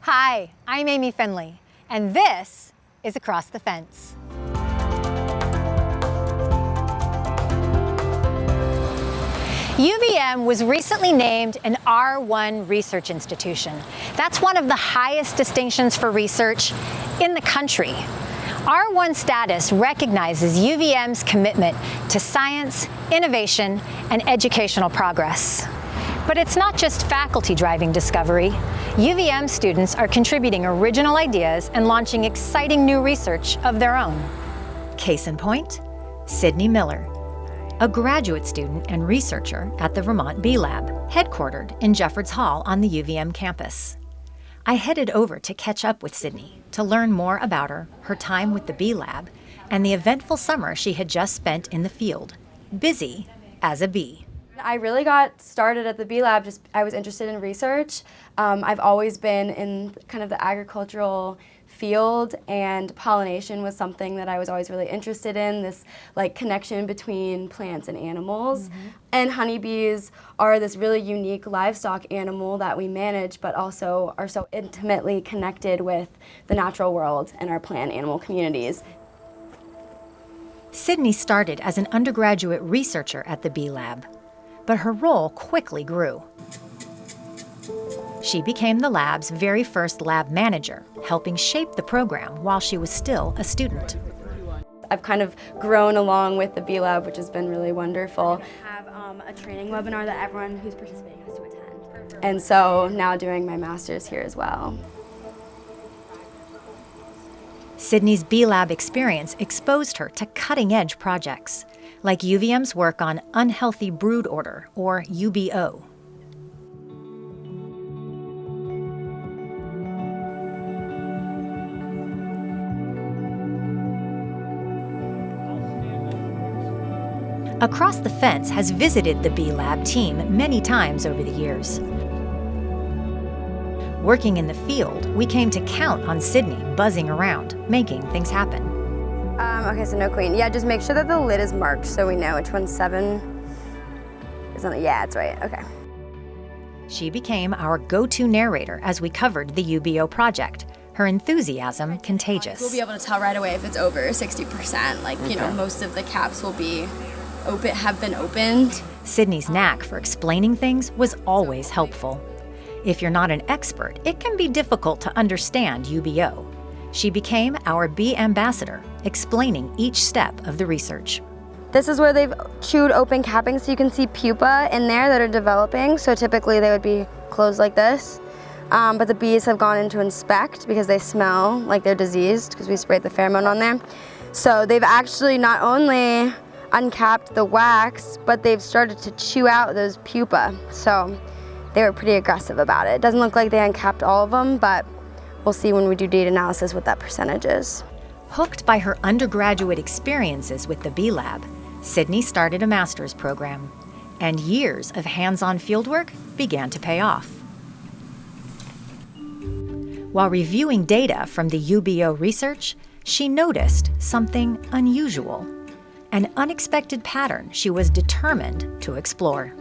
Hi, I'm Amy Finley, and this is Across the Fence. UVM was recently named an R1 research institution. That's one of the highest distinctions for research in the country. R1 status recognizes UVM's commitment to science, innovation, and educational progress. But it's not just faculty driving discovery. UVM students are contributing original ideas and launching exciting new research of their own. Case in point, Sydney Miller, a graduate student and researcher at the Vermont Bee Lab, headquartered in Jeffords Hall on the UVM campus. I headed over to catch up with Sydney to learn more about her time with the Bee Lab, and the eventful summer she had just spent in the field, busy as a bee. I really got started at the Bee Lab, I was interested in research. I've always been in kind of the agricultural field, and pollination was something that I was always really interested in, this connection between plants and animals. Mm-hmm. And honeybees are this really unique livestock animal that we manage, but also are so intimately connected with the natural world and our plant animal communities. Sydney started as an undergraduate researcher at the Bee Lab, but her role quickly grew. She became the lab's very first lab manager, helping shape the program while she was still a student. I've kind of grown along with the Bee Lab, which has been really wonderful. I have a training webinar that everyone who's participating has to attend. And so now doing my master's here as well. Sydney's Bee Lab experience exposed her to cutting-edge projects, like UVM's work on unhealthy brood order, or UBO. Across the Fence has visited the Bee Lab team many times over the years. Working in the field, we came to count on Sydney buzzing around, making things happen. Okay, so no queen. Yeah, just make sure that the lid is marked so we know which one's 7. Yeah, it's right, okay. She became our go-to narrator as we covered the UBO project. Her enthusiasm contagious. We'll be able to tell right away if it's over 60%. Most of the caps will be have been opened. Sydney's knack for explaining things was always helpful. If you're not an expert, it can be difficult to understand UBO. She became our bee ambassador, explaining each step of the research. This is where they've chewed open cappings, so you can see pupa in there that are developing. So typically they would be closed like this. But the bees have gone in to inspect because they smell like they're diseased because we sprayed the pheromone on there. So they've actually not only uncapped the wax, but they've started to chew out those pupa. So they were pretty aggressive about it. It doesn't look like they uncapped all of them, but we'll see when we do data analysis what that percentage is. Hooked by her undergraduate experiences with the Bee Lab, Sydney started a master's program, and years of hands-on fieldwork began to pay off. While reviewing data from the UBO research, she noticed something unusual, an unexpected pattern she was determined to explore.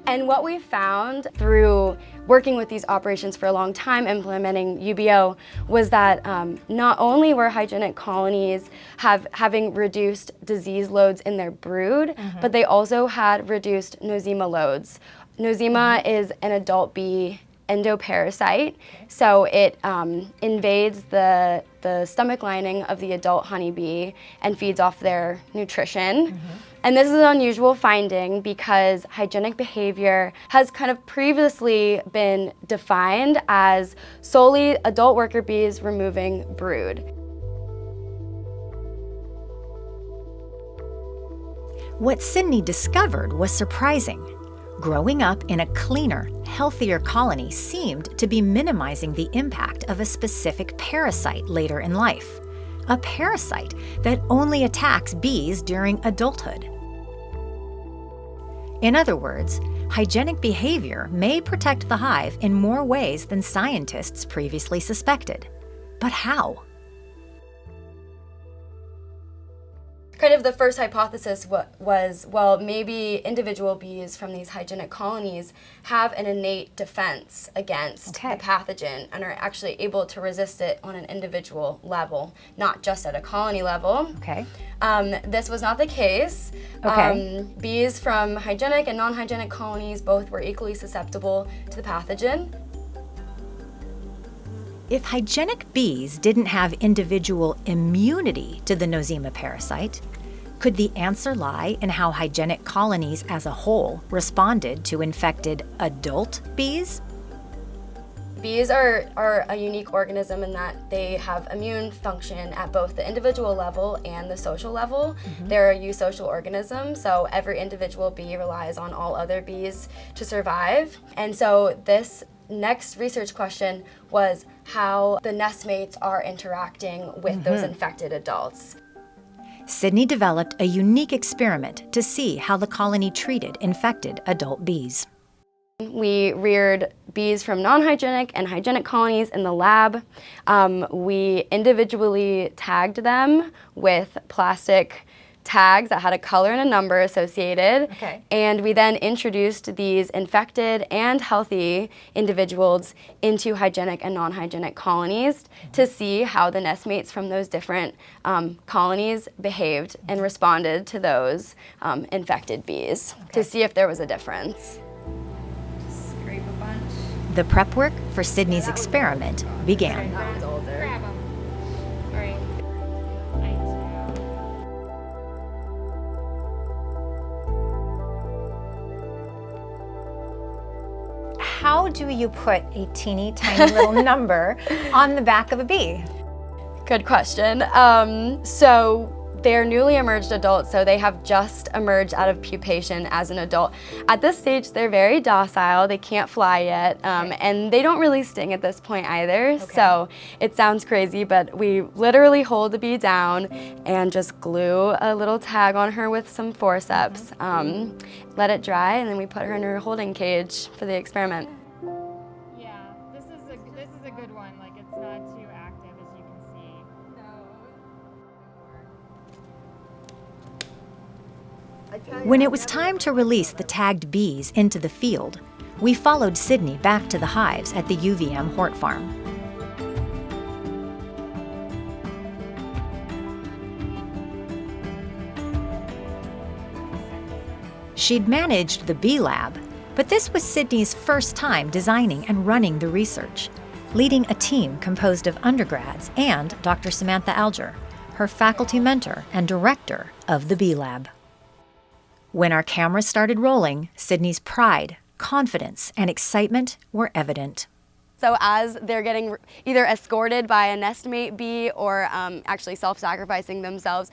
And what we found through working with these operations for a long time, implementing UBO, was that not only were hygienic colonies having reduced disease loads in their brood, but they also had reduced nosema loads. Nosema is an adult bee endoparasite, so it invades the stomach lining of the adult honeybee and feeds off their nutrition. And this is an unusual finding because hygienic behavior has kind of previously been defined as solely adult worker bees removing brood. What Sydney discovered was surprising. Growing up in a cleaner, healthier colony seemed to be minimizing the impact of a specific parasite later in life, a parasite that only attacks bees during adulthood. In other words, hygienic behavior may protect the hive in more ways than scientists previously suspected. But how? kind of the first hypothesis was, well, maybe individual bees from these hygienic colonies have an innate defense against the pathogen and are actually able to resist it on an individual level, not just at a colony level. Okay. This was not the case. Okay. Bees from hygienic and non-hygienic colonies both were equally susceptible to the pathogen. If hygienic bees didn't have individual immunity to the Nosema parasite, could the answer lie in how hygienic colonies as a whole responded to infected adult bees? Bees are a unique organism in that they have immune function at both the individual level and the social level. They're a eusocial organism, so every individual bee relies on all other bees to survive. And so this next research question was how the nestmates are interacting with those infected adults. Sydney developed a unique experiment to see how the colony treated infected adult bees. We reared bees from non-hygienic and hygienic colonies in the lab. We individually tagged them with plastic tags that had a color and a number associated. Okay. And we then introduced these infected and healthy individuals into hygienic and non-hygienic colonies to see how the nestmates from those different colonies behaved and responded to those infected bees to see if there was a difference. Just scrape a bunch. The prep work for Sydney's experiment began. That one's older. Grab 'em. All right. How do you put a teeny tiny little number on the back of a bee? Good question. So they're newly emerged adults, so they have just emerged out of pupation as an adult. At this stage, they're very docile. They can't fly yet, and they don't really sting at this point either. So it sounds crazy, but we literally hold the bee down and just glue a little tag on her with some forceps. Let it dry, and then we put her in her holding cage for the experiment. Yeah, this is a good one. Like, it's not too active, as you can see. When it was time to release the tagged bees into the field, we followed Sydney back to the hives at the UVM Hort Farm. She'd managed the Bee Lab, but this was Sydney's first time designing and running the research, leading a team composed of undergrads and Dr. Samantha Alger, her faculty mentor and director of the Bee Lab. When our cameras started rolling, Sydney's pride, confidence, and excitement were evident. So as they're getting either escorted by a nestmate bee or actually self-sacrificing themselves,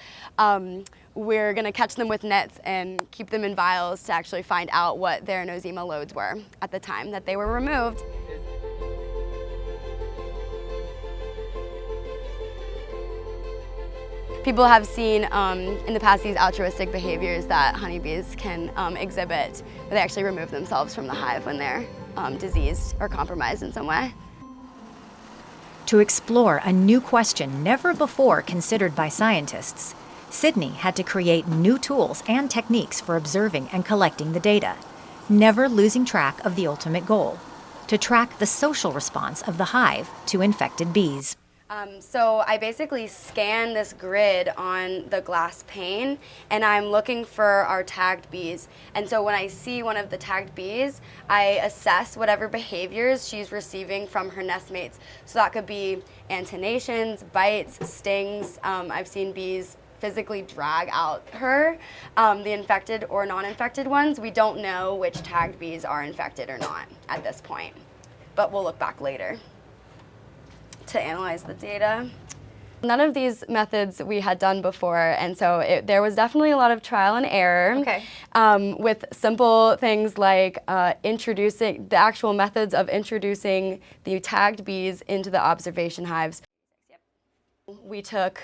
we're going to catch them with nets and keep them in vials to actually find out what their nosema loads were at the time that they were removed. People have seen in the past these altruistic behaviors that honeybees can exhibit, where they actually remove themselves from the hive when they're diseased or compromised in some way. To explore a new question never before considered by scientists, Sydney had to create new tools and techniques for observing and collecting the data, never losing track of the ultimate goal: to track the social response of the hive to infected bees. So I basically scan this grid on the glass pane, and I'm looking for our tagged bees. And so when I see one of the tagged bees, I assess whatever behaviors she's receiving from her nestmates. So that could be antenations, bites, stings. I've seen bees physically drag out her. The infected or non-infected ones, we don't know which tagged bees are infected or not at this point, but we'll look back later to analyze the data. None of these methods we had done before, and so there was definitely a lot of trial and error with simple things like introducing the actual methods of introducing the tagged bees into the observation hives. We took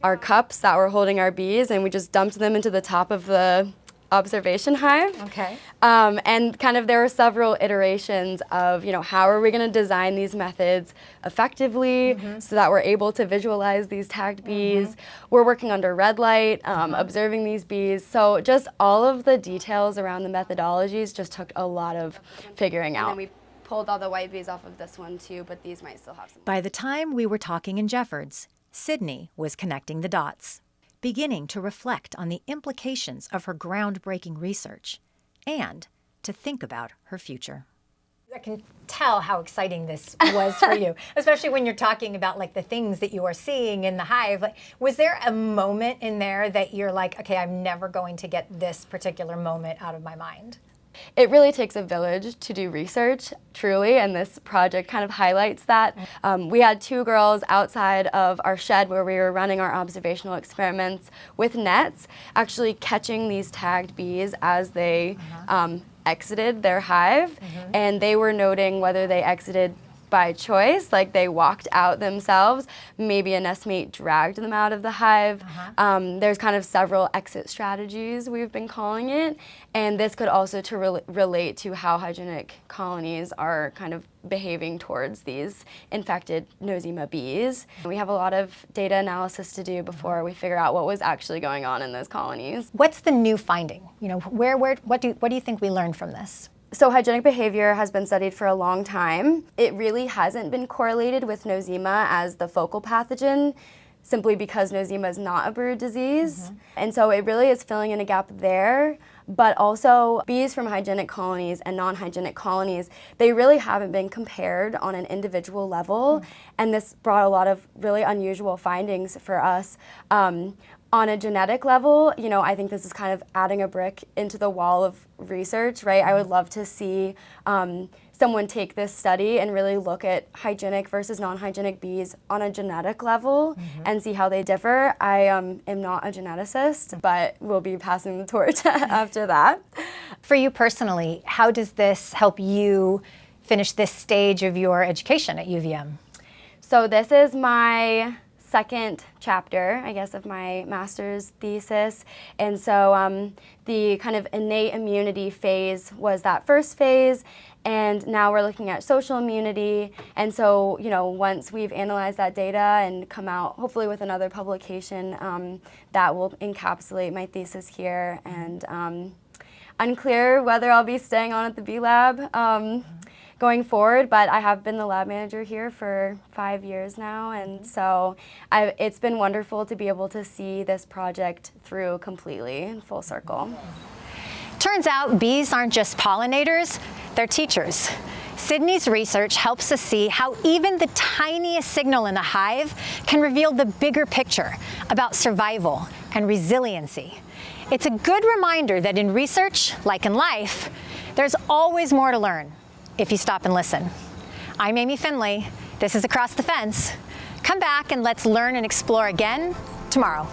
our cups that were holding our bees and we just dumped them into the top of the observation hive. Okay. And kind of there were several iterations of, how are we going to design these methods effectively so that we're able to visualize these tagged bees. We're working under red light, observing these bees. So just all of the details around the methodologies just took a lot of figuring out. And then we pulled all the white bees off of this one too, but these might still have some. By the time we were talking in Jeffords, Sydney was connecting the dots, beginning to reflect on the implications of her groundbreaking research and to think about her future. I can tell how exciting this was for you, especially when you're talking about like the things that you are seeing in the hive. Like, was there a moment in there that you're like, okay, I'm never going to get this particular moment out of my mind? It really takes a village to do research, truly, and this project kind of highlights that. We had 2 girls outside of our shed where we were running our observational experiments with nets, actually catching these tagged bees as they exited their hive, and they were noting whether they exited by choice, like they walked out themselves, maybe a nestmate dragged them out of the hive. There's kind of several exit strategies, we've been calling it, and this could also relate to how hygienic colonies are kind of behaving towards these infected nosema bees. We have a lot of data analysis to do before we figure out what was actually going on in those colonies. What's the new finding? What do you think we learned from this? So hygienic behavior has been studied for a long time. It really hasn't been correlated with nosema as the focal pathogen, simply because nosema is not a brood disease. And so it really is filling in a gap there. But also, bees from hygienic colonies and non-hygienic colonies, they really haven't been compared on an individual level. And this brought a lot of really unusual findings for us. On a genetic level, I think this is kind of adding a brick into the wall of research, right? I would love to see someone take this study and really look at hygienic versus non-hygienic bees on a genetic level and see how they differ. I am not a geneticist, but we'll be passing the torch after that. For you personally, how does this help you finish this stage of your education at UVM? So this is my second chapter, I guess, of my master's thesis. And so the kind of innate immunity phase was that first phase, and now we're looking at social immunity. And so, once we've analyzed that data and come out hopefully with another publication, that will encapsulate my thesis here. And unclear whether I'll be staying on at the Bee Lab going forward, but I have been the lab manager here for 5 years now, and so it's been wonderful to be able to see this project through completely in full circle. Turns out bees aren't just pollinators, they're teachers. Sydney's research helps us see how even the tiniest signal in the hive can reveal the bigger picture about survival and resiliency. It's a good reminder that in research, like in life, there's always more to learn if you stop and listen. I'm Amy Finley. This is Across the Fence. Come back and let's learn and explore again tomorrow.